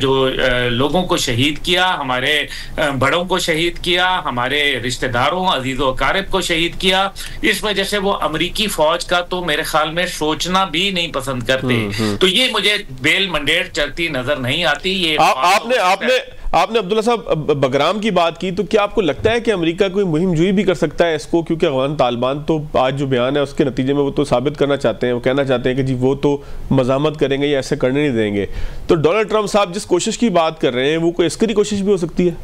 جو لوگوں کو شہید کیا، ہمارے بڑوں کو شہید کیا، ہمارے رشتہ داروں عزیز و اقارب کو شہید کیا، اس وجہ سے وہ امریکی فوج کا تو میرے خیال میں سوچنا بھی نہیں پسند کرتے. تو یہ مجھے بیل منڈیٹ چلتی نظر نہیں آتی. یہ آپ نے عبداللہ صاحب بگرام کی بات کی، تو کیا آپ کو لگتا ہے کہ امریکہ کوئی مہم جوئی بھی کر سکتا ہے اس کو؟ کیونکہ افغان طالبان تو آج جو بیان ہے اس کے نتیجے میں وہ تو ثابت کرنا چاہتے ہیں، وہ کہنا چاہتے ہیں کہ جی وہ تو مزاحمت کریں گے یا ایسے کرنے نہیں دیں گے. تو ڈونلڈ ٹرمپ صاحب جس کوشش کی بات کر رہے ہیں وہ کوئی عسکری کوشش بھی ہو سکتی ہے؟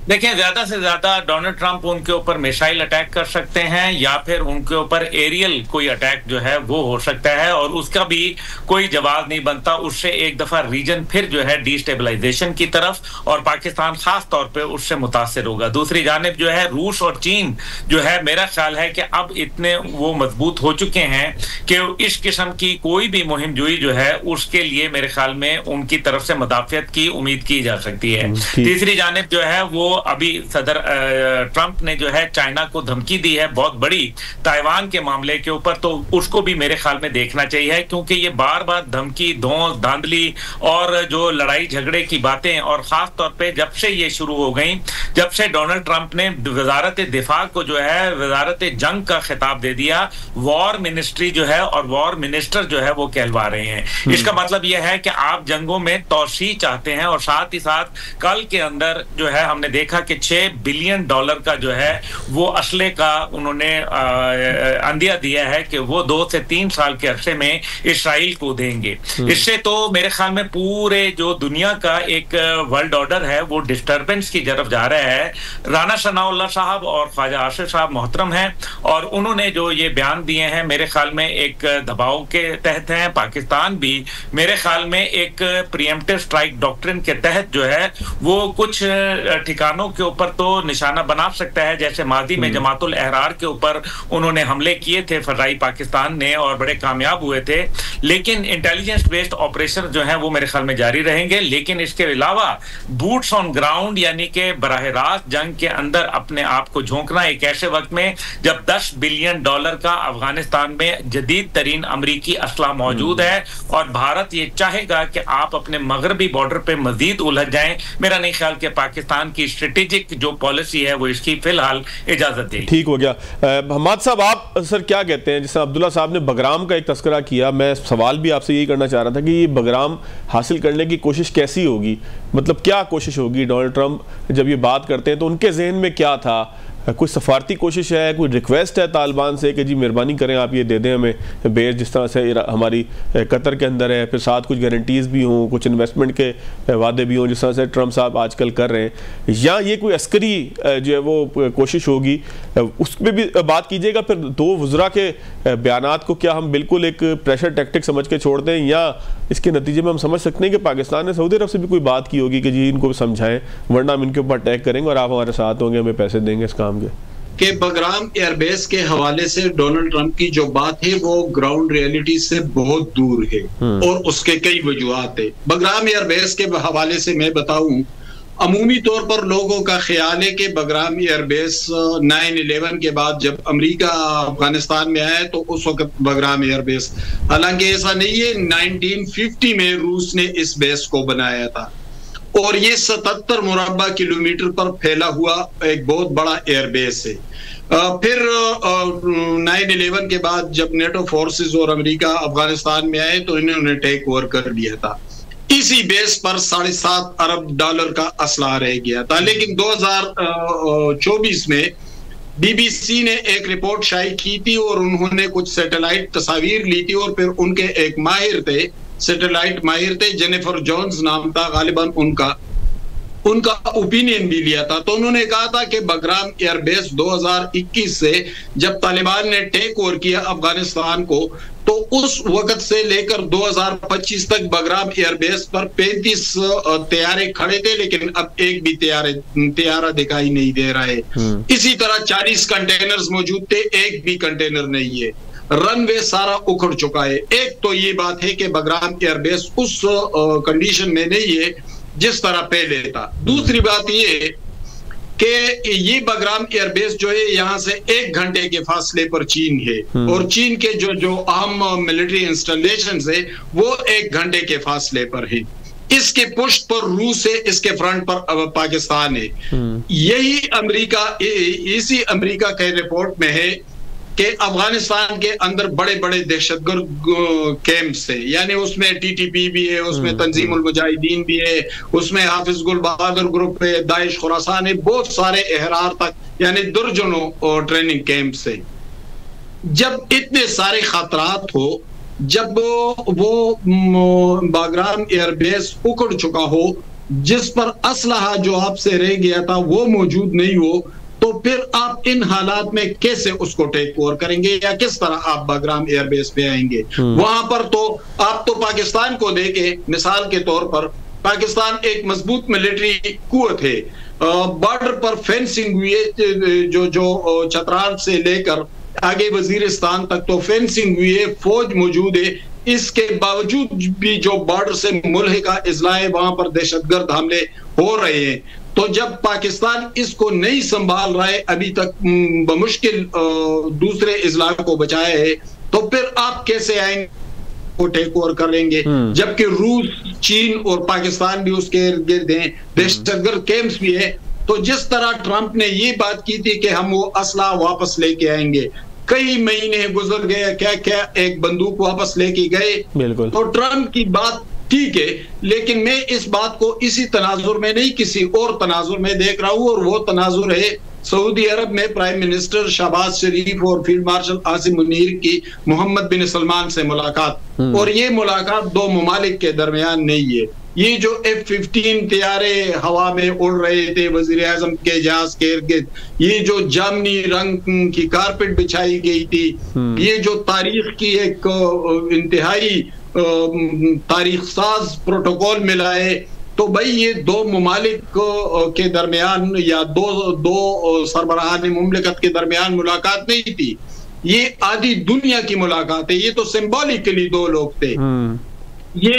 دیکھیں، زیادہ سے زیادہ ڈونلڈ ٹرمپ ان کے اوپر میسائل اٹیک کر سکتے ہیں، یا پھر ان کے اوپر ایریل کوئی اٹیک جو ہے وہ ہو سکتا ہے، اور اس کا بھی کوئی جواز نہیں بنتا. اس سے ایک دفعہ ریجن پھر جو ہے ڈی اسٹیبلائزیشن کی طرف، اور پاکستان خاص طور پہ اس سے متاثر ہوگا. دوسری جانب جو ہے روس اور چین جو ہے، میرا خیال ہے کہ اب اتنے وہ مضبوط ہو چکے ہیں کہ اس قسم کی کوئی بھی مہم جوئی جو ہے اس کے لیے میرے خیال میں ان کی طرف سے مدافعت کی امید کی جا سکتی ہے. تیسری جانب جو ہے وہ ابھی صدر ٹرمپ نے جو ہے چائنا کو دھمکی دی ہے بہت بڑی تائیوان کے معاملے کے اوپر، تو اس کو بھی میرے خیال میں دیکھنا چاہیے، کیونکہ یہ بار بار دھمکی، دھونس، دھاندلی اور جو لڑائی جھگڑے کی باتیں، اور خاص طور پہ جب سے یہ شروع ہو گئیں، جب سے ڈونلڈ ٹرمپ نے وزارت دفاع کو جو ہے وزارت جنگ کا خطاب دے دیا، وار منسٹری جو ہے اور وار منسٹر جو ہے وہ کہلوا رہے ہیں. اس کا مطلب یہ ہے کہ آپ جنگوں میں توسیع چاہتے ہیں، اور ساتھ ہی ساتھ کل کے اندر جو ہے ہم نے دیکھا کہ $6 بلین کا جو ہے وہ اسلحے کا انہوں نے اندیا دیا ہے کہ وہ 2 سے 3 سال کے عرصے میں اسرائیل کو دیں گے. اس سے تو میرے خیال میں پورے جو دنیا کا ایک ورلڈ آرڈر ہے وہ ڈسٹربنس کی طرف جا رہا ہے. رانا ثناء اللہ صاحب اور خواجہ آصف صاحب محترم ہیں، اور انہوں نے جو یہ بیان دیے ہیں میرے خیال میں ایک دباؤ کے تحت ہیں. پاکستان بھی میرے خیال میں ایک پریمپٹیو اسٹرائک ڈاکٹرن کے تحت جو ہے وہ کچھ ٹھکانوں کے اوپر تو نشانہ بنا سکتا ہے، جیسے ماضی میں جماعت الاحرار کے اوپر انہوں نے حملے کیے تھے فضائی پاکستان نے اور بڑے کامیاب ہوئے تھے. لیکن انٹیلیجنس بیسڈ آپریشن جو ہیں وہ میرے خیال میں جاری رہیں گے. لیکن اس کے علاوہ بوٹس آن گراؤنڈ، یعنی کہ براہ راست جنگ کے اندر اپنے آپ کو جھونکنا ایک ایسے وقت میں جب $10 بلین کا افغانستان میں جدید ترین امریکی اسلحہ موجود ہے، اور بھارت یہ چاہے گا کہ آپ اپنے مغربی بارڈر پہ مزید الجھ جائیں. میرا نہیں خیال کہ پاکستان کی اسٹریٹجک جو پالیسی ہے وہ اس کی فی الحال اجازت دے. ٹھیک ہو گیا. حماد صاحب آپ سر کیا کہتے ہیں؟ جیسے عبداللہ صاحب نے بگرام کا ایک تذکرہ کیا، میں سوال بھی آپ سے یہی کرنا چاہ رہا تھا کہ یہ بگرام حاصل کرنے کی کوشش کیسی ہوگی؟ مطلب کیا کوشش ہوگی؟ ڈونلڈ ٹرمپ جب یہ بات کرتے ہیں تو ان کے ذہن میں کیا تھا؟ کوئی سفارتی کوشش ہے، کوئی ریکویسٹ ہے طالبان سے کہ جی مہربانی کریں آپ یہ دے دیں ہمیں بیس، جس طرح سے ہماری قطر کے اندر ہے، پھر ساتھ کچھ گارنٹیز بھی ہوں، کچھ انویسٹمنٹ کے وعدے بھی ہوں جس طرح سے ٹرمپ صاحب آج کل کر رہے ہیں، یا یہ کوئی عسکری جو ہے وہ کوشش ہوگی؟ اس پہ بھی بات کیجیے گا. پھر دو وزراء کے بیانات کو کیا ہم بالکل ایک پریشر ٹیکٹک سمجھ کے چھوڑ دیں، یا اس کے نتیجے میں ہم سمجھ سکتے ہیں کہ پاکستان نے سعودی عرب سے بھی کوئی بات کی ہوگی کہ جی ان کو سمجھائیں ورنہ ہم ان کے اوپر اٹیک کریں گے اور آپ ہمارے ساتھ ہوں گے، ہمیں پیسے دیں گے اس کام کے؟ کہ بگرام ایئر بیس کے حوالے سے ڈونلڈ ٹرمپ کی جو بات ہے وہ گراؤنڈ ریئلٹی سے بہت دور ہے، اور اس کے کئی وجوہات ہیں. بگرام ایئر بیس کے حوالے سے میں بتاؤں، عمومی طور پر لوگوں کا خیال ہے کہ بگرام ایئر بیس 9/11 کے بعد جب امریکہ افغانستان میں آیا تو اس وقت بگرام ایئر بیس، حالانکہ ایسا نہیں ہے. 1950 میں روس نے اس بیس کو بنایا تھا، اور یہ 77 مربع کلومیٹر پر پھیلا ہوا ایک بہت بڑا ایئر بیس ہے. پھر 9/11 کے بعد جب نیٹو فورسز اور امریکہ افغانستان میں آئے تو انہوں نے ٹیک اوور کر لیا تھا. اسی بیس پر $7.5 ارب کا اسلحہ رہ گیا تھا. لیکن 2024 میں BBC نے ایک رپورٹ شائع کی تھی، اور انہوں نے کچھ سیٹلائٹ تصاویر لی تھی، اور پھر ان کے ایک ماہر تھے، سیٹلائٹ ماہر تھے، جینیفر جونز نام تھا غالباً ان کا اوپینین بھی لیا تھا. تو انہوں نے کہا تھا کہ بگرام ایئر بیس 2021 سے جب طالبان نے ٹیک اوور کیا افغانستان کو، تو اس وقت سے لے کر 2025 تک بگرام ایئر بیس پر 35 طیارے کھڑے تھے، لیکن اب ایک بھی طیارہ دکھائی نہیں دے رہا ہے. اسی طرح 40 کنٹینرز موجود تھے، ایک بھی کنٹینر نہیں ہے. رن وے سارا اکھڑ چکا ہے. ایک تو یہ بات ہے کہ بگرام ایئر بیس اس کنڈیشن میں نہیں ہے جس طرح پہلے تھا. دوسری بات یہ ہے کہ یہ بگرام ایئر بیس جو ہے یہاں سے 1 گھنٹے کے فاصلے پر چین ہے، اور چین کے جو اہم ملٹری انسٹالیشنز ہے وہ 1 گھنٹے کے فاصلے پر ہے. اس کے پشت پر روس ہے، اس کے فرنٹ پر پاکستان ہے. یہی امریکہ، اسی امریکہ کے رپورٹ میں ہے کہ افغانستان کے اندر بڑے بڑے دہشت گرد کیمپس ہیں، یعنی اس میں ٹی ٹی پی بھی ہے، اس میں تنظیم المجاہدین بھی ہے، اس میں حافظ گل بہادر گروپ ہے، داعش خراسان ہے، بہت سارے احرار تک، یعنی درجنوں ٹریننگ کیمپس ہیں. جب اتنے سارے خطرات ہو، جب وہ باگرام ایئر بیس اکڑ چکا ہو، جس پر اسلحہ جو آپ سے رہ گیا تھا وہ موجود نہیں ہو، تو پھر آپ ان حالات میں کیسے اس کو ٹیک اوور کریں گے، یا کس طرح آپ باگرام ایئر بیس پہ آئیں گے؟ وہاں پر تو آپ تو پاکستان کو دیکھیں، مثال کے طور پر پاکستان ایک مضبوط ملٹری قوت ہے، بارڈر پر فینسنگ ہوئی ہے، جو چترال سے لے کر آگے وزیرستان تک تو فینسنگ ہوئی ہے، فوج موجود ہے. اس کے باوجود بھی جو بارڈر سے ملحقہ اضلاع ہے وہاں پر دہشت گرد حملے ہو رہے ہیں. تو جب پاکستان اس کو نہیں سنبھال رہا ہے، ابھی تک بمشکل دوسرے اضلاع کو بچایا ہے، تو پھر آپ کیسے آئیں گے کو ٹیک اوور کریں گے؟ جبکہ روس، چین اور پاکستان بھی اس کے گرد ہیں، دہشت گرد کیمپس بھی ہیں. تو جس طرح ٹرمپ نے یہ بات کی تھی کہ ہم وہ اسلحہ واپس لے کے آئیں گے، کئی مہینے گزر گئے، کیا ایک بندوق واپس لے کے گئے. تو ٹرمپ کی بات ٹھیک ہے، لیکن میں اس بات کو اسی تناظر میں نہیں، کسی اور تناظر میں دیکھ رہا ہوں، اور وہ تناظر ہے سعودی عرب میں پرائم منسٹر شہباز شریف اور فیلڈ مارشل عاصم منیر کی محمد بن سلمان سے ملاقات. اور یہ ملاقات دو ممالک کے درمیان نہیں ہے. یہ جو F-15 طیارے ہوا میں اڑ رہے تھے وزیر اعظم کے جہاز کے ارد گرد، یہ جو جامنی رنگ کی کارپٹ بچھائی گئی تھی، یہ جو تاریخ کی ایک انتہائی تاریخ ساز پروٹوکول ملا ہے، تو بھائی یہ دو ممالک کے درمیان یا دو سربراہان مملکت کے درمیان ملاقات نہیں تھی، یہ آدھی دنیا کی ملاقات ہے. یہ تو سمبولکلی دو لوگ تھے. یہ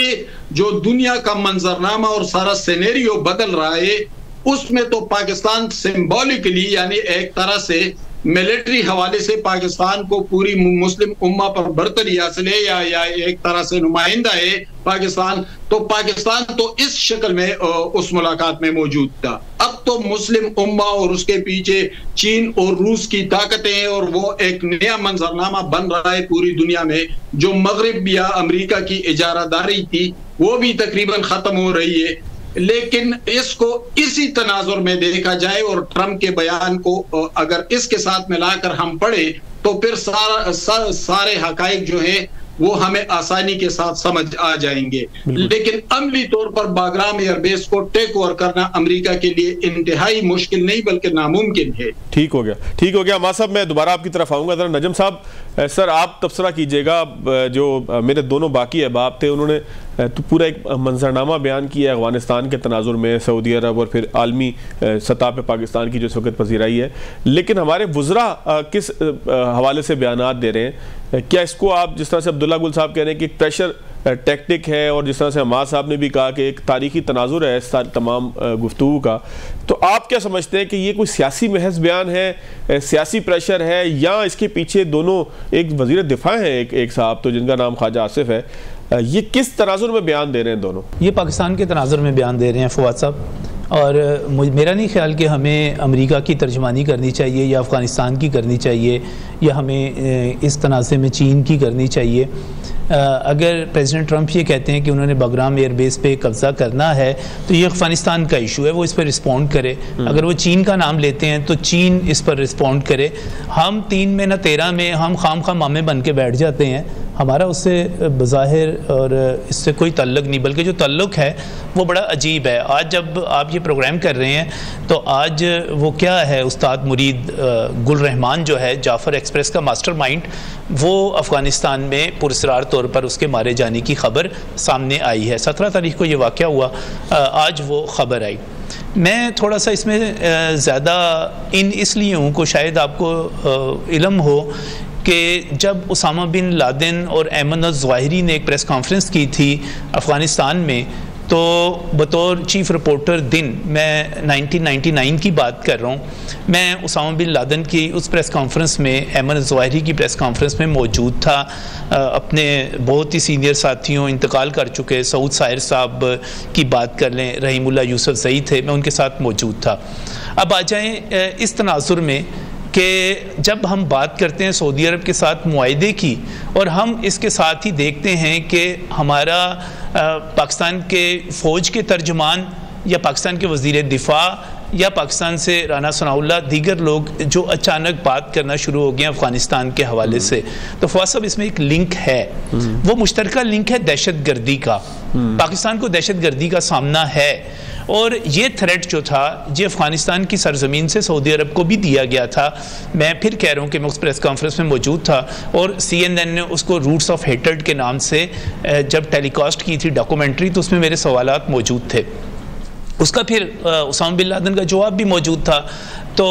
جو دنیا کا منظرنامہ اور سارا سینیریو بدل رہا ہے، اس میں تو پاکستان سمبولکلی، یعنی ایک طرح سے ملٹری حوالے سے پاکستان کو پوری مسلم امہ پر برتری حاصل ہے، یا ایک طرح سے نمائندہ ہے پاکستان. تو پاکستان تو اس شکل میں اس ملاقات میں موجود تھا. اب تو مسلم امہ اور اس کے پیچھے چین اور روس کی طاقتیں ہیں، اور وہ ایک نیا منظرنامہ بن رہا ہے پوری دنیا میں. جو مغرب یا امریکہ کی اجارہ داری تھی وہ بھی تقریباً ختم ہو رہی ہے. لیکن اس کو اسی تناظر میں دیکھا جائے، اور ٹرمپ کے بیان کو اگر اس کے ساتھ ملا کر ہم پڑھیں، تو پھر سارے حقائق جو ہیں وہ ہمیں آسانی کے ساتھ سمجھ آ جائیں گے. لیکن عملی طور پر باگرام ایئر بیس کو ٹیک اوور کرنا امریکہ کے لیے انتہائی مشکل نہیں بلکہ ناممکن ہے. ٹھیک ہو گیا عماد صاحب، میں دوبارہ آپ کی طرف آؤں گا. ذرا نجم صاحب، سر آپ تبصرہ کیجئے گا. جو میرے دونوں باقی احباب تھے انہوں نے تو پورا ایک منظرنامہ بیان کیا ہے افغانستان کے تناظر میں، سعودی عرب اور پھر عالمی سطح پہ پاکستان کی جو اس وقت پذیرائی ہے. لیکن ہمارے وزراء کس حوالے سے بیانات دے رہے ہیں؟ کیا اس کو آپ جس طرح سے عبداللہ گل صاحب کہہ رہے ہیں کہ ایک پریشر ٹیکٹک ہے، اور جس طرح سے عماد صاحب نے بھی کہا کہ ایک تاریخی تناظر ہے اس تمام گفتگو کا، تو آپ کیا سمجھتے ہیں کہ یہ کوئی سیاسی محض بیان ہے، سیاسی پریشر ہے، یا اس کے پیچھے دونوں ایک وزیر دفاع ہیں ایک صاحب تو جن کا نام خواجہ آصف ہے، یہ کس تناظر میں بیان دے رہے ہیں دونوں؟ یہ پاکستان کے تناظر میں بیان دے رہے ہیں فواد صاحب، اور میرا نہیں خیال کہ ہمیں امریکہ کی ترجمانی کرنی چاہیے یا افغانستان کی کرنی چاہیے یا ہمیں اس تنازع میں چین کی کرنی چاہیے. اگر پریزیڈنٹ ٹرمپ یہ کہتے ہیں کہ انہوں نے باگرام ایئر بیس پہ قبضہ کرنا ہے تو یہ افغانستان کا ایشو ہے، وہ اس پر رسپونڈ کرے. اگر وہ چین کا نام لیتے ہیں تو چین اس پر رسپونڈ کرے. ہم 3 میں نہ 13 میں ہم خام مامے بن کے بیٹھ جاتے ہیں. ہمارا اس سے بظاہر اور اس سے کوئی تعلق نہیں، بلکہ جو تعلق ہے وہ بڑا عجیب ہے. آج جب آپ یہ پروگرام کر رہے ہیں تو آج وہ کیا ہے، استاد مرید گل رحمان جو ہے جعفر ایکسپریس کا ماسٹر مائنڈ، وہ افغانستان میں پراسرار طور پر اس کے مارے جانے کی خبر سامنے آئی ہے. 17 تاریخ کو یہ واقعہ ہوا، آج وہ خبر آئی. میں تھوڑا سا اس میں زیادہ اس لیے ہوں کہ شاید آپ کو علم ہو کہ جب اسامہ بن لادن اور ایمن الظواہری نے ایک پریس کانفرنس کی تھی افغانستان میں، تو بطور چیف رپورٹر دن میں 1999 کی بات کر رہا ہوں، میں اسامہ بن لادن کی اس پریس کانفرنس میں، ایمن الظواہری کی پریس کانفرنس میں موجود تھا. اپنے بہت ہی سینئر ساتھیوں انتقال کر چکے سعود سائر صاحب کی بات کر لیں، رحیم اللہ یوسف زئی تھے، میں ان کے ساتھ موجود تھا. اب آ جائیں اس تناظر میں کہ جب ہم بات کرتے ہیں سعودی عرب کے ساتھ معاہدے کی، اور ہم اس کے ساتھ ہی دیکھتے ہیں کہ ہمارا پاکستان کے فوج کے ترجمان یا پاکستان کے وزیر دفاع یا پاکستان سے رانا ثناء اللہ، دیگر لوگ جو اچانک بات کرنا شروع ہو گئے افغانستان کے حوالے سے، تو فواز صاحب اس میں ایک لنک ہے، وہ مشترکہ لنک ہے دہشت گردی کا. پاکستان کو دہشت گردی کا سامنا ہے، اور یہ تھریٹ جو تھا یہ افغانستان کی سرزمین سے سعودی عرب کو بھی دیا گیا تھا. میں پھر کہہ رہا ہوں کہ میں اس پریس کانفرنس میں موجود تھا، اور CNN نے اس کو روٹس آف ہیٹرڈ کے نام سے جب ٹیلی کاسٹ کی تھی ڈاکومنٹری، تو اس میں میرے سوالات موجود تھے. اس کا پھر اسامہ بن لادن کا جواب بھی موجود تھا. تو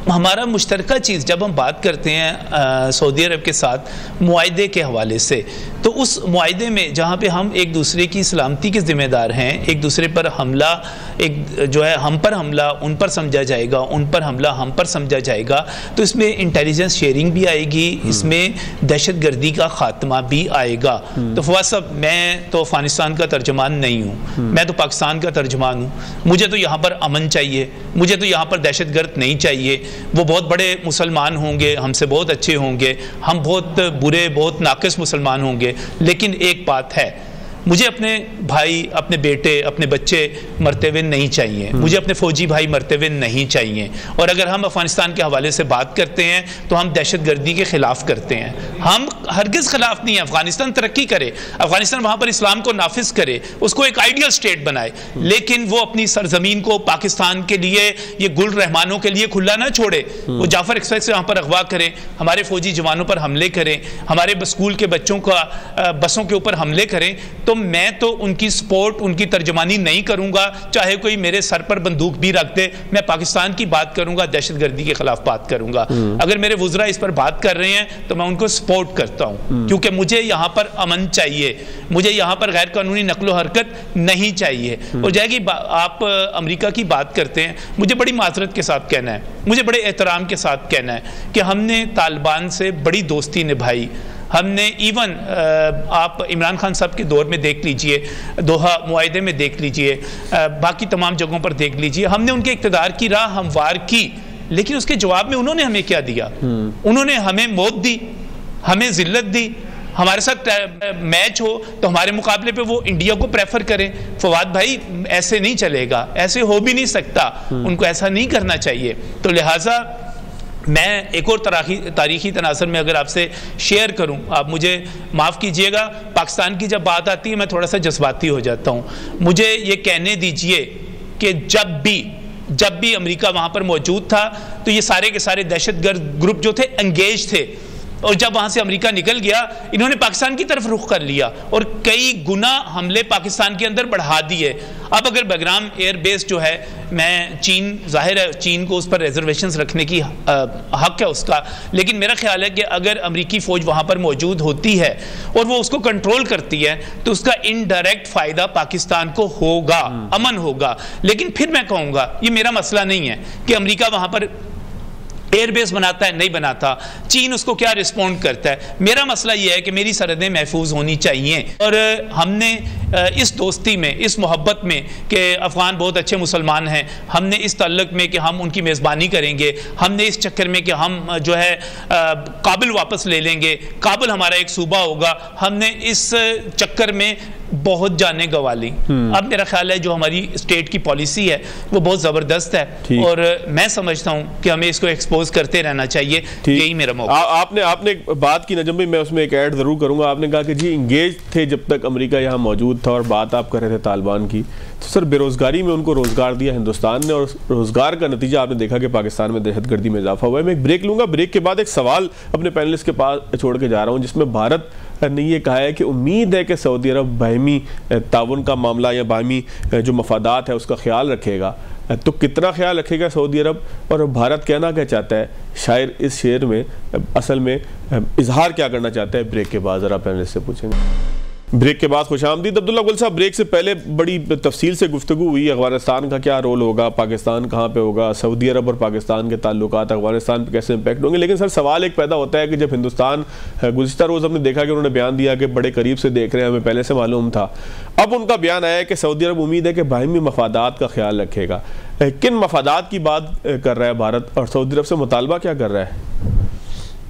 ہمارا مشترکہ چیز جب ہم بات کرتے ہیں سعودی عرب کے ساتھ معاہدے کے حوالے سے، تو اس معاہدے میں جہاں پہ ہم ایک دوسرے کی سلامتی کے ذمہ دار ہیں، ایک دوسرے پر حملہ، ایک جو ہے ہم پر حملہ ان پر سمجھا جائے گا، ان پر حملہ ہم پر سمجھا جائے گا، تو اس میں انٹیلیجنس شیئرنگ بھی آئے گی، اس میں دہشت گردی کا خاتمہ بھی آئے گا. تو فواز صاحب، میں تو افغانستان کا ترجمان نہیں ہوں، میں تو پاکستان کا ترجمان ہوں. مجھے تو یہاں پر امن چاہیے، مجھے تو یہاں پر دہشت گرد نہیں چاہیے. وہ بہت بڑے مسلمان ہوں گے، ہم سے بہت اچھے ہوں گے، ہم بہت برے، بہت ناقص مسلمان ہوں گے، لیکن ایک بات ہے، مجھے اپنے بھائی، اپنے بیٹے، اپنے بچے مرتے ہوئے نہیں چاہیے، مجھے اپنے فوجی بھائی مرتے ہوئے نہیں چاہیے. اور اگر ہم افغانستان کے حوالے سے بات کرتے ہیں تو ہم دہشت گردی کے خلاف کرتے ہیں. ہم ہرگز خلاف نہیں ہیں. افغانستان ترقی کرے، افغانستان وہاں پر اسلام کو نافذ کرے، اس کو ایک آئیڈیل سٹیٹ بنائے، لیکن وہ اپنی سرزمین کو پاکستان کے لیے، یہ گل رحمانوں کے لیے کھلا نہ چھوڑے. وہ جعفر ایکسپریس سے وہاں پر اغوا کریں، ہمارے فوجی جوانوں پر حملے کریں، ہمارے اسکول کے بچوں کا بسوں کے اوپر حملے کریں. تو میں تو ان کی سپورٹ، ان کی ترجمانی نہیں کروں گا، چاہے کوئی میرے سر پر بندوق بھی رکھ دے. میں پاکستان کی بات کروں گا، دہشت گردی کے خلاف بات کروں گا. اگر میرے وزراء اس پر بات کر رہے ہیں تو میں ان کو سپورٹ کرتا ہوں، کیونکہ مجھے یہاں پر امن چاہیے، مجھے یہاں پر غیر قانونی نقل و حرکت نہیں چاہیے. اور جائے گی آپ امریکہ کی بات کرتے ہیں، مجھے بڑی معذرت کے ساتھ کہنا ہے، مجھے بڑے احترام کے ساتھ کہنا ہے کہ ہم نے طالبان سے بڑی دوستی نبھائی. ہم نے ایون آپ عمران خان صاحب کے دور میں دیکھ لیجئے، دوحہ معاہدے میں دیکھ لیجئے، باقی تمام جگہوں پر دیکھ لیجئے، ہم نے ان کے اقتدار کی راہ ہموار کی، لیکن اس کے جواب میں انہوں نے ہمیں کیا دیا؟ انہوں نے ہمیں موت دی، ہمیں ذلت دی. ہمارے ساتھ میچ ہو تو ہمارے مقابلے پہ وہ انڈیا کو پریفر کریں. فواد بھائی، ایسے نہیں چلے گا، ایسے ہو بھی نہیں سکتا، ان کو ایسا نہیں کرنا چاہیے. تو لہٰذا میں ایک اور تاریخی تناظر میں اگر آپ سے شیئر کروں، آپ مجھے معاف کیجئے گا، پاکستان کی جب بات آتی ہے میں تھوڑا سا جذباتی ہو جاتا ہوں. مجھے یہ کہنے دیجئے کہ جب بھی امریکہ وہاں پر موجود تھا تو یہ سارے کے سارے دہشت گرد گروپ جو تھے انگیج تھے، اور جب وہاں سے امریکہ نکل گیا انہوں نے پاکستان کی طرف رخ کر لیا اور کئی گنا حملے پاکستان کے اندر بڑھا دیے. اب اگر بگرام ایئر بیس جو ہے، میں چین، ظاہر ہے چین کو اس پر ریزرویشنز رکھنے کی حق ہے اس کا، لیکن میرا خیال ہے کہ اگر امریکی فوج وہاں پر موجود ہوتی ہے اور وہ اس کو کنٹرول کرتی ہے تو اس کا انڈائریکٹ فائدہ پاکستان کو ہوگا، امن ہوگا. لیکن پھر میں کہوں گا یہ میرا مسئلہ نہیں ہے کہ امریکہ وہاں پر ایئر بیس بناتا ہے نہیں بناتا، چین اس کو کیا رسپونڈ کرتا ہے. میرا مسئلہ یہ ہے کہ میری سرحدیں محفوظ ہونی چاہیے، اور ہم نے اس دوستی میں، اس محبت میں کہ افغان بہت اچھے مسلمان ہیں، ہم نے اس تعلق میں کہ ہم ان کی میزبانی کریں گے، ہم نے اس چکر میں کہ ہم جو ہے کابل واپس لے لیں گے، کابل ہمارا ایک صوبہ ہوگا، ہم نے اس چکر میں بہت جانیں گوا لی. اب میرا خیال ہے جو ہماری اسٹیٹ کی پالیسی ہے وہ بہت زبردست ہے، اور میں سمجھتا ہوں کہ ہمیں اس کو ایکسپوز کرتے رہنا چاہیے. یہی میرا موقع. آپ نے بات کی نجم بھائی، میں اس میں ایک ایڈ ضرور کروں گا. آپ نے کہا کہ جی انگیج تھے جب تک امریکہ یہاں موجود تھا، اور بات آپ کر رہے تھے طالبان کی. تو سر بے روزگاری میں ان کو روزگار دیا ہندوستان نے، اور روزگار کا نتیجہ آپ نے دیکھا کہ پاکستان میں دہشت گردی میں اضافہ ہوا ہے. میں ایک بریک لوں گا، بریک کے بعد ایک سوال اپنے پینلسٹ کے پاس چھوڑ کے جا رہا ہوں، جس میں بھارت نے یہ کہا ہے کہ امید ہے کہ سعودی عرب باہمی تعاون کا معاملہ یا باہمی جو مفادات ہے اس کا خیال رکھے گا. تو کتنا خیال رکھے گا سعودی عرب، اور بھارت کہنا کیا چاہتا ہے؟ شاعر اس شعر میں اصل میں اظہار کیا کرنا چاہتا ہے؟ بریک کے بعد ذرا پینلسٹ سے پوچھیں گے. بریک کے بعد خوش آمدید عبداللہ گل صاحب. بریک سے پہلے بڑی تفصیل سے گفتگو ہوئی افغانستان کا کیا رول ہوگا, پاکستان کہاں پہ ہوگا, سعودی عرب اور پاکستان کے تعلقات افغانستان پہ کیسے امپیکٹ ہوں گے. لیکن سر سوال ایک پیدا ہوتا ہے کہ جب ہندوستان گزشتہ روز ہم نے دیکھا کہ انہوں نے بیان دیا کہ بڑے قریب سے دیکھ رہے ہیں, ہمیں پہلے سے معلوم تھا, اب ان کا بیان آیا ہے کہ سعودی عرب امید ہے کہ باہمی مفادات کا خیال رکھے گا. کن مفادات کی بات کر رہا ہے بھارت, اور سعودی عرب سے مطالبہ کیا کر رہا ہے؟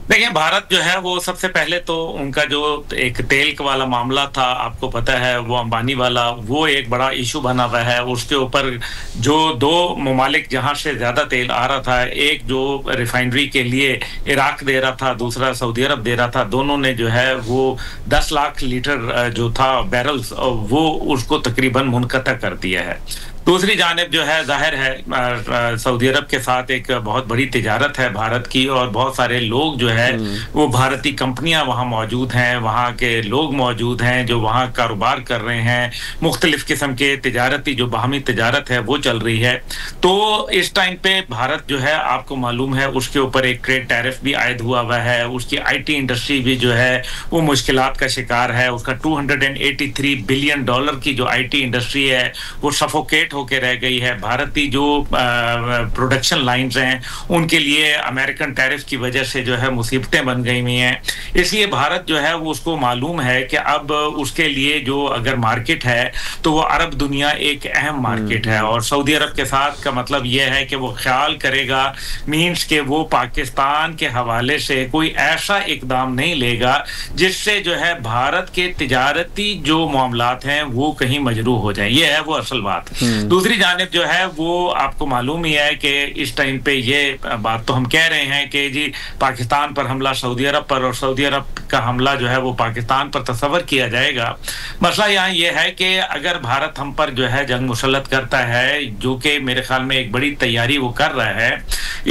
دیکھیں, بھارت جو ہے وہ سب سے پہلے تو ان کا جو ایک تیل والا معاملہ تھا, آپ کو پتہ ہے, وہ امبانی والا, وہ ایک بڑا ایشو بنا ہوا ہے. اس کے اوپر جو دو ممالک جہاں سے زیادہ تیل آ رہا تھا, ایک جو ریفائنری کے لیے عراق دے رہا تھا, دوسرا سعودی عرب دے رہا تھا, دونوں نے جو ہے وہ 10 لاکھ لیٹر جو تھا بیرلز, وہ اس کو تقریباً منقطع کر دیا ہے. دوسری جانب جو ہے ظاہر ہے سعودی عرب کے ساتھ ایک بہت بڑی تجارت ہے بھارت کی, اور بہت سارے لوگ جو ہے وہ بھارتی کمپنیاں وہاں موجود ہیں, وہاں کے لوگ موجود ہیں جو وہاں کاروبار کر رہے ہیں, مختلف قسم کے تجارتی جو باہمی تجارت ہے وہ چل رہی ہے. تو اس ٹائم پہ بھارت جو ہے آپ کو معلوم ہے اس کے اوپر ایک ٹریڈ ٹیرف بھی عائد ہوا ہوا ہے, اس کی آئی ٹی انڈسٹری بھی جو ہے وہ مشکلات کا شکار ہے. اس کا $283 بلین کی جو آئی ٹی انڈسٹری ہے وہ سفوکیٹ ہو کے رہ گئی ہے. بھارتی جو پروڈکشن لائنز ہیں ان کے لیے امریکن ٹیرف کی وجہ سے جو ہے مصیبتیں بن گئی ہوئی ہیں. اس لیے بھارت جو ہے وہ اس کو معلوم ہے کہ اب اس کے لیے جو اگر مارکیٹ ہے تو وہ عرب دنیا ایک اہم مارکیٹ ہے, اور سعودی عرب کے ساتھ کا مطلب یہ ہے کہ وہ خیال کرے گا, مینس کہ وہ پاکستان کے حوالے سے کوئی ایسا اقدام نہیں لے گا جس سے جو ہے بھارت کے تجارتی جو معاملات ہیں وہ کہیں مجروح ہو جائیں. یہ ہے وہ اصل بات. دوسری جانب جو ہے وہ آپ کو معلوم ہی ہے کہ اس ٹائم پہ یہ بات تو ہم کہہ رہے ہیں کہ جی پاکستان پر حملہ سعودی عرب پر, اور سعودی عرب کا حملہ جو ہے وہ پاکستان پر تصور کیا جائے گا. مسئلہ یہاں یہ ہے کہ اگر بھارت ہم پر جو ہے جنگ مسلط کرتا ہے, جو کہ میرے خیال میں ایک بڑی تیاری وہ کر رہا ہے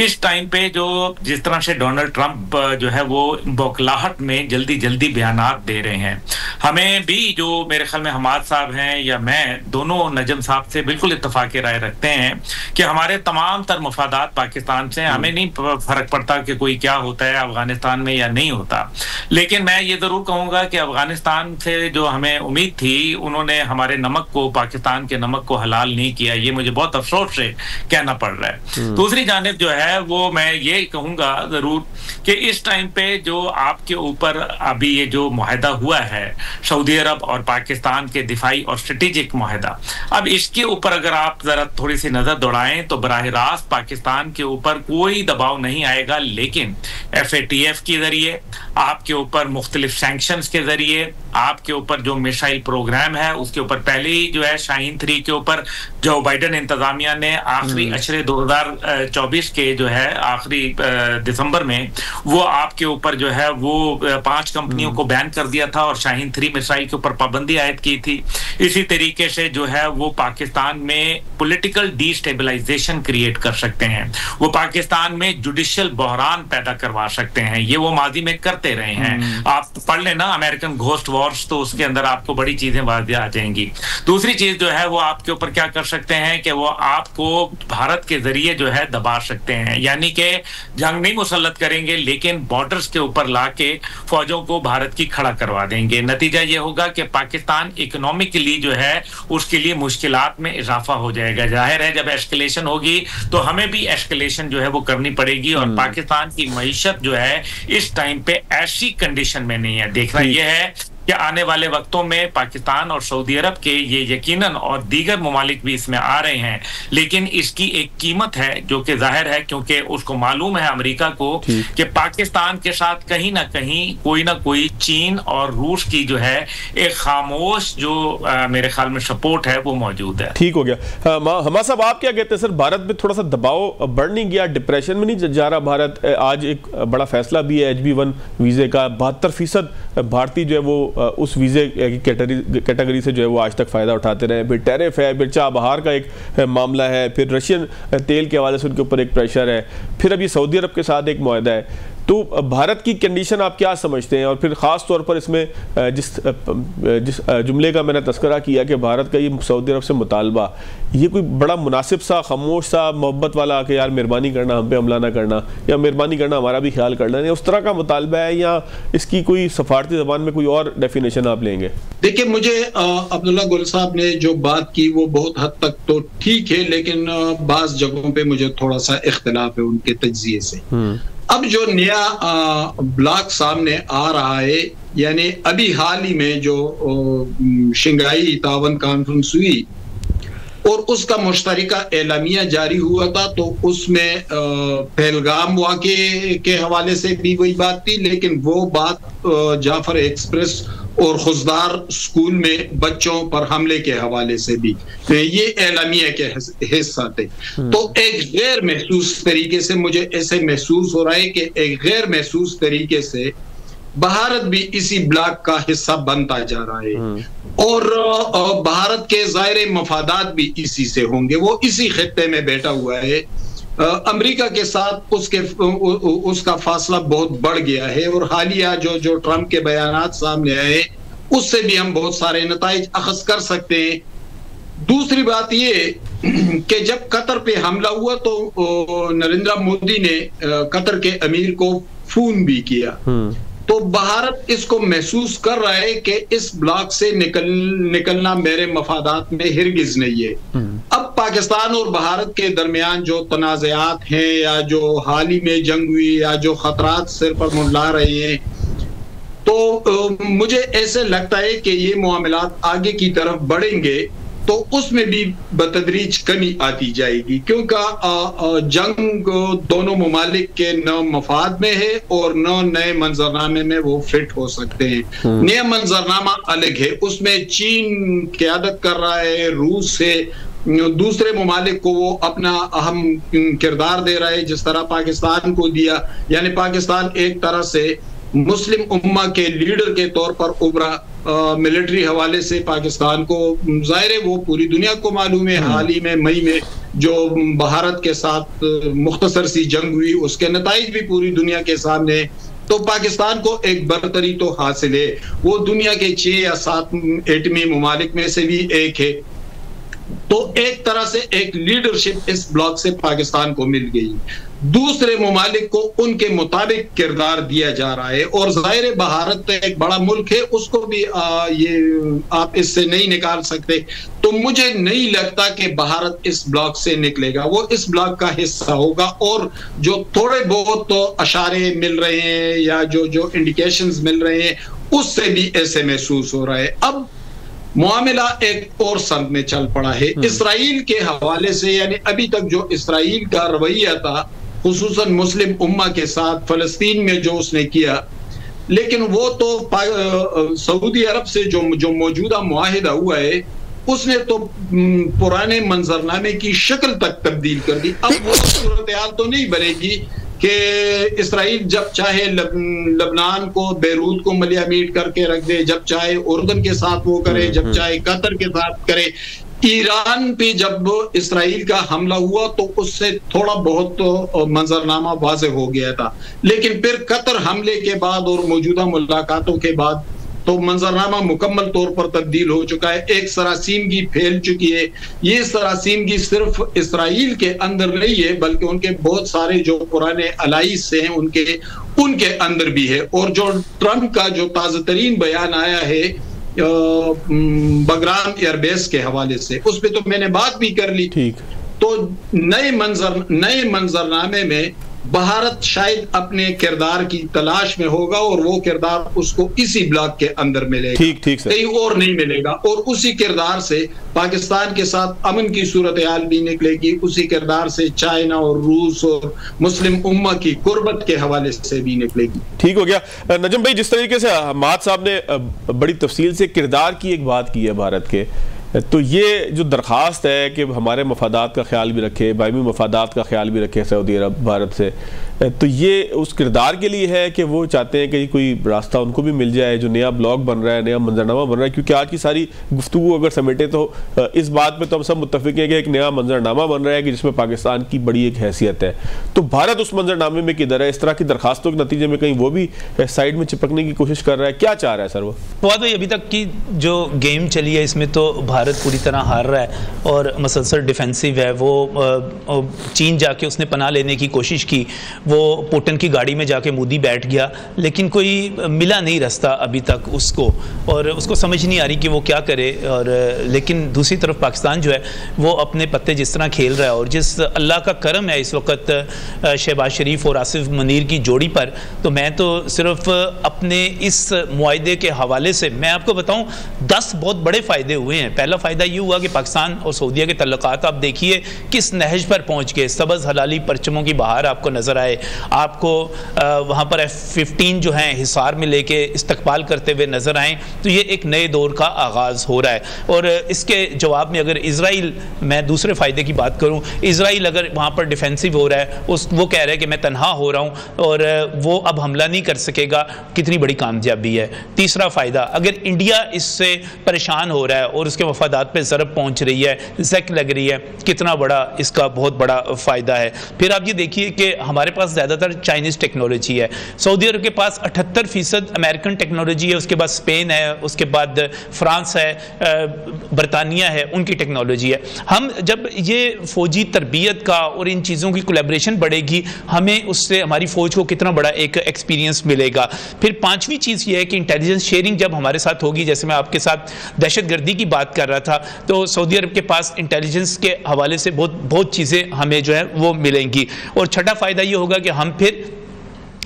اس ٹائم پہ, جو جس طرح سے ڈونلڈ ٹرمپ جو ہے وہ بوکلاہٹ میں جلدی بیانات دے رہے ہیں, ہمیں بھی جو میرے خیال میں حماد صاحب ہیں یا میں دونوں نجم صاحب سے بالکل اتفاق رائے رکھتے ہیں کہ ہمارے تمام تر مفادات پاکستان سے, ہمیں نہیں فرق پڑتا کہ کوئی کیا ہوتا ہے افغانستان میں یا نہیں ہوتا. لیکن میں یہ ضرور کہوں گا کہ افغانستان سے جو ہمیں امید تھی انہوں نے ہمارے نمک کو, پاکستان کے نمک کو حلال نہیں کیا. یہ مجھے بہت افسوس سے کہنا پڑ رہا ہے. دوسری جانب جو ہے وہ میں یہ کہوں گا ضرور کہ اس ٹائم پہ جو آپ کے اوپر ابھی یہ جو معاہدہ ہوا ہے سعودی عرب اور پاکستان کے دفاعی اور اسٹریٹجک معاہدہ, اب اس کے اوپر اگر آپ ذرا تھوڑی سی نظر دوڑائیں تو براہ راست پاکستان کے اوپر کوئی دباؤ نہیں آئے گا, لیکن FATF کے ذریعے, آپ کے اوپر مختلف سینکشنز کے ذریعے, آپ کے اوپر جو میسائل پروگرام ہے اس کے اوپر پہلے ہی جو ہے شاہین 3 کے اوپر جو بائیڈن انتظامیہ نے آخری اشرے 2024 کے جو ہے آخری دسمبر میں وہ آپ کے اوپر جو ہے وہ 5 کمپنیوں کو بین کر دیا تھا اور شاہین 3 میسائل کے اوپر پابندی عائد کی تھی. اسی طریقے سے جو ہے وہ پاکستان میں پولیٹیکل ڈی اسٹیبلائزیشن کریٹ کر سکتے ہیں, وہ پاکستان میں جوڈیشل بحران پیدا کروا سکتے ہیں. یہ وہ ماضی میں کرتے رہے ہیں. آپ پڑھ لینا امریکن گھوسٹ وارز, تو اس کے اندر آپ کو بڑی چیزیں واضح آ جائیں گی. دوسری چیز جو ہے وہ آپ کے اوپر کیا کر سکتے ہیں کہ وہ آپ کو بھارت کے ذریعے جو ہے دبا سکتے ہیں, یعنی کہ جنگ نہیں مسلط کریں گے لیکن بارڈرز کے اوپر لا کے فوجوں کو بھارت کی کھڑا کروا دیں گے. نتیجہ یہ ہوگا کہ پاکستان اکنامکلی جو ہے اس کے لیے مشکلات میں اضافہ ہو جائے گا. ظاہر ہے جب ایسکلیشن ہوگی تو ہمیں بھی ایسکلیشن جو ہے وہ کرنی پڑے گی, اور پاکستان کی معیشت جو ہے اس ٹائم پہ ایسی کنڈیشن میں نہیں ہے. دیکھنا یہ ہے کہ آنے والے وقتوں میں پاکستان اور سعودی عرب کے یہ یقیناً اور دیگر ممالک بھی اس میں آ رہے ہیں, لیکن اس کی ایک قیمت ہے جو کہ ظاہر ہے, کیونکہ اس کو معلوم ہے امریکہ کو کہ پاکستان کے ساتھ کہیں نہ کہیں کوئی نہ کوئی چین اور روس کی جو ہے ایک خاموش جو میرے خیال میں سپورٹ ہے وہ موجود ہے. ٹھیک ہو گیا. حماد صاحب آپ کیا کہتے ہیں سر, بھارت میں تھوڑا سا دباؤ بڑھ نہیں گیا, ڈپریشن میں نہیں جا رہا بھارت؟ آج ایک بڑا فیصلہ بھی ہے HB1 ویزے کا, 72% بھارتی جو ہے وہ اس ویزے کی کیٹیگری سے جو ہے وہ آج تک فائدہ اٹھاتے رہے. پھر ٹیرف ہے, پھر چاہ بہار کا ایک معاملہ ہے, پھر رشین تیل کے حوالے سے ان کے اوپر ایک پریشر ہے, پھر اب یہ سعودی عرب کے ساتھ ایک معاہدہ ہے. تو بھارت کی کنڈیشن آپ کیا سمجھتے ہیں؟ اور پھر خاص طور پر اس میں جس جملے کا میں نے تذکرہ کیا کہ بھارت کا یہ سعودی عرب سے مطالبہ، یہ کوئی بڑا مناسب سا، خاموش سا، محبت والا کہ یار مہربانی کرنا ہم پہ حملہ نہ کرنا، یا مہربانی کرنا ہمارا بھی خیال کر لینا، اس طرح کا مطالبہ ہے، یا اس کی کوئی سفارتی زبان میں کوئی اور ڈیفینیشن آپ لیں گے؟ دیکھیں، مجھے عبداللہ گل صاحب نے جو بات کی وہ بہت حد تک تو ٹھیک ہے، لیکن بعض جگہوں پہ مجھے تھوڑا سا اختلاف ہے ان کے تجزیے سے۔ اب جو نیا بلاک سامنے آ رہا ہے، یعنی ابھی حال ہی میں جو شنگھائی تعاون کانفرنس ہوئی اور اس کا مشترکہ اعلامیہ جاری ہوا تھا، تو اس میں پہلگام واقعے کے حوالے سے بھی وہی بات تھی، لیکن وہ بات جعفر ایکسپریس اور خزدار اسکول میں بچوں پر حملے کے حوالے سے بھی یہ اعلامیہ کے حصہ تھے۔ تو ایک غیر محسوس طریقے سے مجھے ایسے محسوس ہو رہا ہے کہ ایک غیر محسوس طریقے سے بھارت بھی اسی بلاک کا حصہ بنتا جا رہا ہے، اور بھارت کے ظاہر مفادات بھی اسی سے ہوں گے۔ وہ اسی خطے میں بیٹھا ہوا ہے، امریکہ کے ساتھ اس کا فاصلہ بہت بڑھ گیا ہے، اور حالیہ جو ٹرمپ کے بیانات سامنے آئے اس سے بھی ہم بہت سارے نتائج اخذ کر سکتے ہیں۔ دوسری بات یہ کہ جب قطر پہ حملہ ہوا تو نریندر مودی نے قطر کے امیر کو فون بھی کیا، تو بھارت اس کو محسوس کر رہا ہے کہ اس بلاک سے نکلنا میرے مفادات میں ہرگز نہیں ہے۔ اب پاکستان اور بھارت کے درمیان جو تنازعات ہیں، یا جو حال ہی میں جنگ ہوئی، یا جو خطرات سر پر منڈلا رہے ہیں، تو مجھے ایسے لگتا ہے کہ یہ معاملات آگے کی طرف بڑھیں گے تو اس میں بھی بتدریج کمی آتی جائے گی، کیونکہ جنگ دونوں ممالک کے نہ مفاد میں ہے اور نہ نئے منظرنامے میں وہ فٹ ہو سکتے ہیں۔ نیا منظرنامہ الگ ہے، اس میں چین قیادت کر رہا ہے، روس سے دوسرے ممالک کو وہ اپنا اہم کردار دے رہا ہے جس طرح پاکستان کو دیا، یعنی پاکستان ایک طرح سے مسلم امہ کے لیڈر کے طور پر ابھرا۔ ملٹری حوالے سے پاکستان کو ظاہر ہے وہ پوری دنیا کو معلوم ہے، حال ہی میں مئی میں جو بھارت کے ساتھ مختصر سی جنگ ہوئی اس کے نتائج بھی پوری دنیا کے سامنے، تو پاکستان کو ایک برتری تو حاصل ہے، وہ دنیا کے 6 یا 7 ایٹمی ممالک میں سے بھی ایک ہے، تو ایک طرح سے ایک لیڈرشپ اس بلاک سے پاکستان کو مل گئی۔ دوسرے ممالک کو ان کے مطابق کردار دیا جا رہا ہے، اور ظاہر بھارت ایک بڑا ملک ہے، اس کو بھی یہ آپ اس سے نہیں نکال سکتے، تو مجھے نہیں لگتا کہ بھارت اس بلاک سے نکلے گا، وہ اس بلاک کا حصہ ہوگا، اور جو تھوڑے بہت اشارے مل رہے ہیں یا جو انڈیکیشنز مل رہے ہیں اس سے بھی ایسے محسوس ہو رہا ہے۔ اب معاملہ ایک اور سمت میں چل پڑا ہے اسرائیل کے حوالے سے، یعنی ابھی تک جو اسرائیل کا رویہ تھا خصوصاً مسلم امہ کے ساتھ فلسطین میں جو اس نے کیا، لیکن وہ تو سعودی عرب سے جو موجودہ معاہدہ ہوا ہے اس نے تو پرانے منظرنامے کی شکل تک تبدیل کر دی۔ اب وہ صورتحال تو نہیں بنے گی کہ اسرائیل جب چاہے لبنان کو، بیروت کو ملیہ میٹ کر کے رکھ دے، جب چاہے اردن کے ساتھ وہ کرے، جب چاہے قطر کے ساتھ کرے۔ ایران پہ جب اسرائیل کا حملہ ہوا تو اس سے تھوڑا بہت منظرنامہ واضح ہو گیا تھا، لیکن پھر قطر حملے کے بعد اور موجودہ ملاقاتوں کے بعد تو منظرنامہ مکمل طور پر تبدیل ہو چکا ہے، ایک سراسیمگی پھیل چکی ہے۔ یہ سراسیمگی صرف اسرائیل کے اندر نہیں ہے بلکہ ان کے بہت سارے جو پرانے الائز سے ہیں ان کے اندر بھی ہے، اور جو ٹرمپ کا جو تازہ ترین بیان آیا ہے بگرام ایئر بیس کے حوالے سے، اس پہ تو میں نے بات بھی کر لی۔ تو نئے منظرنامے میں بھارت شاید اپنے کردار کی تلاش میں ہوگا، اور وہ کردار اس کو اسی بلاک کے اندر ملے گا، کہیں اور نہیں ملے گا، اور اسی کردار سے پاکستان کے ساتھ امن کی صورتحال بھی نکلے گی، اسی کردار سے چائنا اور روس اور مسلم امہ کی قربت کے حوالے سے بھی نکلے گی۔ ٹھیک ہو گیا نجم بھائی، جس طریقے سے حماد صاحب نے بڑی تفصیل سے کردار کی ایک بات کی ہے بھارت کے، تو یہ جو درخواست ہے کہ ہمارے مفادات کا خیال بھی رکھے، باہمی مفادات کا خیال بھی رکھے سعودی عرب بھارت سے، تو یہ اس کردار کے لیے ہے کہ وہ چاہتے ہیں کہ کوئی راستہ ان کو بھی مل جائے، جو نیا بلاگ بن رہا ہے، نیا منظرنامہ بن رہا ہے، کیونکہ آج کی ساری گفتگو اگر سمیٹے تو اس بات پہ تو ہم سب متفق ہیں کہ ایک نیا منظرنامہ بن رہا ہے کہ جس میں پاکستان کی بڑی ایک حیثیت ہے، تو بھارت اس منظرنامے میں کدھر ہے؟ اس طرح کی درخواستوں کے نتیجے میں کہیں وہ بھی سائڈ میں چپکنے کی کوشش کر رہا ہے، کیا چاہ رہا ہے سر وہ؟ فواد بھائی، ابھی تک کی جو گیم چلی ہے اس میں تو بھارت پوری طرح ہار رہا ہے اور مسلسل ڈیفینسیو ہے، وہ چین جا کے اس نے پناہ لینے کی کوشش کی، وہ پوٹن کی گاڑی میں جا کے مودی بیٹھ گیا، لیکن کوئی ملا نہیں راستہ ابھی تک اس کو، اور اس کو سمجھ نہیں آ رہی کہ وہ کیا کرے، اور لیکن دوسری طرف پاکستان جو ہے وہ اپنے پتے جس طرح کھیل رہا ہے، اور جس اللہ کا کرم ہے اس وقت شہباز شریف اور آصف منیر کی جوڑی پر، تو میں تو صرف اپنے اس معاہدے کے حوالے سے میں آپ کو بتاؤں 10 بہت بڑے فائدے ہوئے ہیں۔ پہلا فائدہ یہ ہوا کہ پاکستان اور سعودیہ کے تعلقات آپ دیکھیے کس نہج پر پہنچ گئے، سبز حلالی پرچموں کی بہار آپ کو نظر آئے، آپ کو وہاں پر F-15 جو ہیں حصار میں لے کے استقبال کرتے ہوئے نظر آئیں، تو یہ ایک نئے دور کا آغاز ہو رہا ہے۔ اور اس کے جواب میں اگر اسرائیل، میں دوسرے فائدے کی بات کروں، اسرائیل اگر وہاں پر ڈیفینسیو ہو رہا ہے، وہ کہہ رہا ہے کہ میں تنہا ہو رہا ہوں اور وہ اب حملہ نہیں کر سکے گا، کتنی بڑی کامیابی ہے۔ تیسرا فائدہ، اگر انڈیا اس سے پریشان ہو رہا ہے اور اس کے مفادات پہ ضرب پہنچ رہی ہے، زیک لگ رہی ہے، کتنا بڑا اس کا بہت بڑا فائدہ ہے۔ پھر آپ یہ دیکھیے کہ ہمارے پاس زیادہ تر چائنیز ٹیکنالوجی ہے، سعودی عرب کے پاس 78% امریکن ٹیکنالوجی ہے، اس کے بعد اسپین ہے، اس کے بعد فرانس ہے، برطانیہ ہے، ان کی ٹیکنالوجی ہے۔ ہم جب یہ فوجی تربیت کا اور ان چیزوں کی کولیبریشن بڑھے گی، ہمیں اس سے ہماری فوج کو کتنا بڑا ایک ایکسپیرینس ملے گا۔ پھر پانچویں چیز یہ ہے کہ انٹیلیجنس شیئرنگ جب ہمارے ساتھ ہوگی، جیسے میں آپ کے ساتھ دہشت گردی کی بات کر رہا تھا، تو سعودی عرب کے پاس انٹیلیجنس کے حوالے سے بہت چیزیں ہمیں جو ہے وہ ملیں گی۔ اور چھٹا فائدہ یہ ہوگا کہ ہم پھر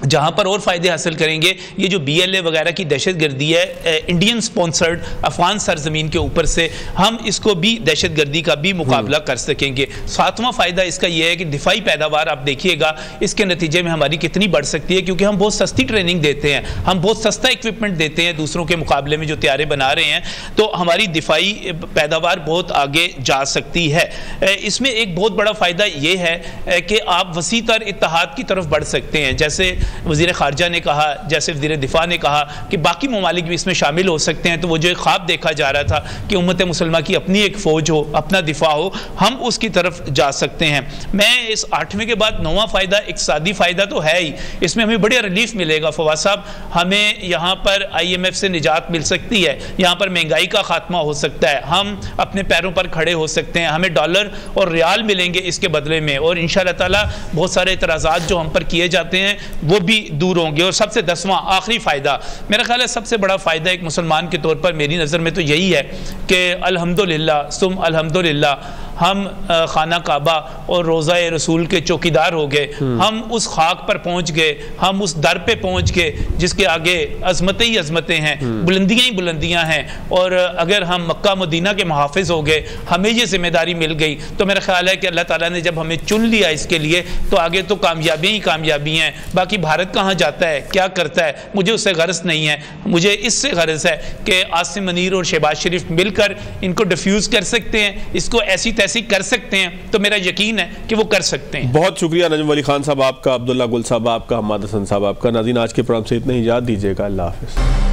جہاں پر اور فائدے حاصل کریں گے، یہ جو BLA وغیرہ کی دہشت گردی ہے انڈین سپانسرڈ افغان سرزمین کے اوپر سے، ہم اس کو بھی دہشت گردی کا بھی مقابلہ کر سکیں گے۔ ساتواں فائدہ اس کا یہ ہے کہ دفاعی پیداوار آپ دیکھیے گا اس کے نتیجے میں ہماری کتنی بڑھ سکتی ہے، کیونکہ ہم بہت سستی ٹریننگ دیتے ہیں، ہم بہت سستا ایکوپمنٹ دیتے ہیں دوسروں کے مقابلے میں جو طیارے بنا رہے ہیں، تو ہماری دفاعی پیداوار بہت آگے جا سکتی ہے۔ اس میں ایک بہت بڑا فائدہ یہ ہے کہ آپ وسیع تر اتحاد کی طرف بڑھ سکتے ہیں، جیسے وزیر خارجہ نے کہا، جیسے وزیر دفاع نے کہا کہ باقی ممالک بھی اس میں شامل ہو سکتے ہیں، تو وہ جو ایک خواب دیکھا جا رہا تھا کہ امت مسلمہ کی اپنی ایک فوج ہو، اپنا دفاع ہو، ہم اس کی طرف جا سکتے ہیں۔ میں اس 8ویں کے بعد 9واں فائدہ اقتصادی فائدہ تو ہے ہی، اس میں ہمیں بڑے ریلیف ملے گا فواد صاحب، ہمیں یہاں پر IMF سے نجات مل سکتی ہے، یہاں پر مہنگائی کا خاتمہ ہو سکتا ہے، ہم اپنے پیروں پر کھڑے ہو سکتے ہیں، ہمیں ڈالر اور ریال ملیں گے اس کے بدلے میں، اور انشاءاللہ تعالی بہت سارے اعتراضات جو ہم پر کیے جاتے ہیں وہ بھی دور ہوں گے۔ اور سب سے 10واں آخری فائدہ، میرا خیال ہے سب سے بڑا فائدہ ایک مسلمان کے طور پر میری نظر میں تو یہی ہے کہ الحمدللہ ثم الحمدللہ ہم خانہ کعبہ اور روضہ رسول کے چوکیدار ہو گئے، ہم اس خاک پر پہنچ گئے، ہم اس در پہ پہنچ گئے جس کے آگے عظمتیں ہی عظمتیں ہیں، بلندیاں ہی بلندیاں ہیں، اور اگر ہم مکہ مدینہ کے محافظ ہو گئے، ہمیں یہ ذمہ داری مل گئی، تو میرا خیال ہے کہ اللہ تعالیٰ نے جب ہمیں چن لیا اس کے لیے، تو آگے تو کامیابی ہی کامیابی ہیں۔ باقی بھارت کہاں جاتا ہے، کیا کرتا ہے، مجھے اس سے غرض نہیں ہے، مجھے اس سے غرض ہے کہ آصف منیر اور شہباز شریف مل کر ان کو ڈیفیوز کر سکتے ہیں، اس کو ایسی تیسی کر سکتے ہیں، تو میرا یقین ہے کہ وہ کر سکتے ہیں۔ بہت شکریہ نجم ولی خان صاحب آپ کا، عبداللہ گل صاحب آپ کا، حماد حسن صاحب آپ کا۔ ناظرین آج کے پروگرام سے اتنا ہی، اجازت دیجیے گا، اللہ حافظ۔